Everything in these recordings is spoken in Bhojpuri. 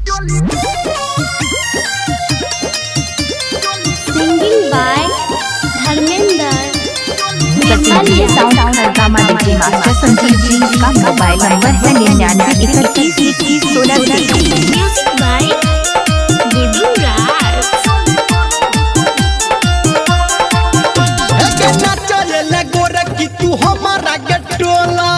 Singing by Dharmendra. Sachin sound हंगामा डीजे मास्टर संजीव जी का मोबाइल नंबर है 99313116। म्यूजिक बाय गुड्डू राज। चले गोरे की तू हमारा गटोला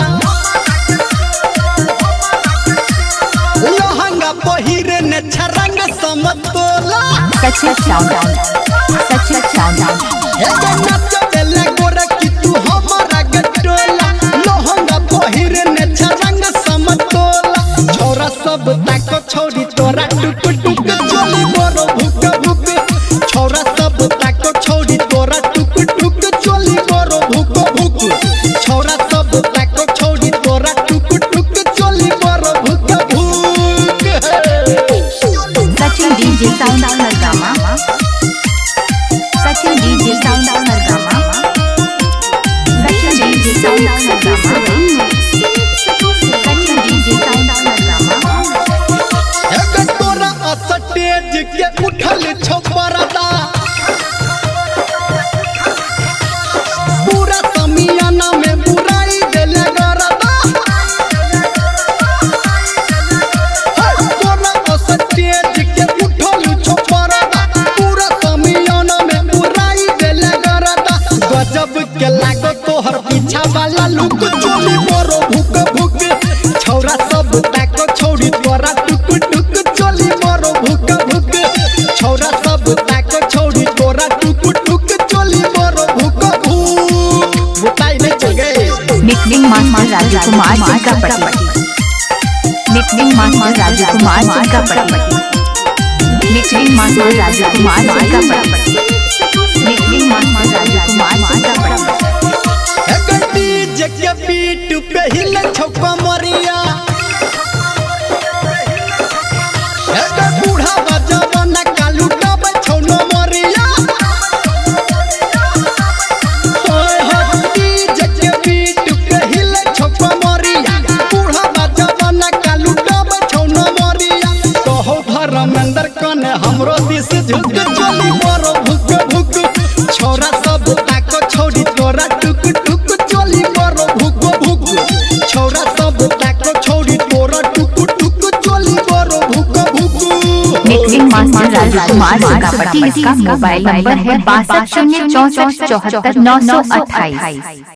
लहंगा पहिरे ने छरंग समतोला। सचिन साउंड चले गोरे की तू हमारा गटोला लहंगा पहिरे ने छरंग समतोला। छोरा सब ताको छोरी तोरा टुक टुक चली बरो भुक भुक। छोरा सब ताको छोरी तोरा टुक टुक चली बरो भुक भुक। छोरा सब ताको छोरी तोरा टुक टुक चली बरो भुक भुक। सचिन डीजे साउंड हंगामा। सचिन डीजे साउंड हंगामा। सचिन डीजे साउंड हंगामा। सचिन डीजे साउंड हंगामा। एक तोरा स्टेज के उठल छपरदा पूरा समियाना में बुराई देले गरदा। तोरा स्टेज के उठल छपरदा पूरा समियाना में बुराई देले गरदा। गजब के लागो तोहर पीछा वाला लुक चोली बरो भुक भुक। छौरा सब ताको छोड़ी तोरा टुक टुक चोली बरो भुक भुक। छौरा सब ताको छोड़ी तोरा टुक टुक चोली बरो भुक भुक। बुताई नहीं चल गए। निकनिंग मास्टर राजकुमार जी का पति। निकनिंग मास्टर राजकुमार जी का पति। निकनिंग मास्टर राजकुमार जी का पति। निकनिंग मास्टर राजकुमार जी का पति। गड्डी जगह पीठ पे हिल छौका मरिया। बूढ़ा बजवाना कालू डब छौनो मरिया। जगह पीठ पे हिल छौका मरिया। बूढ़ा बजवाना कालू डब छौनो मरिया। कहो धर्मेंद्र कने हमरो दिस झुक चली बरो भुक भुक। छोरा सब ताको छोड़ी तोरा टुक टुक चली बरो भुक भुक। छोरा सब ताको छोड़ी तोरा टुक टुक चली बरो भुक भुक। निकनिंग मास्टर राजकुमार जी का पति। इसका मोबाइल नंबर है 62 064 74 928।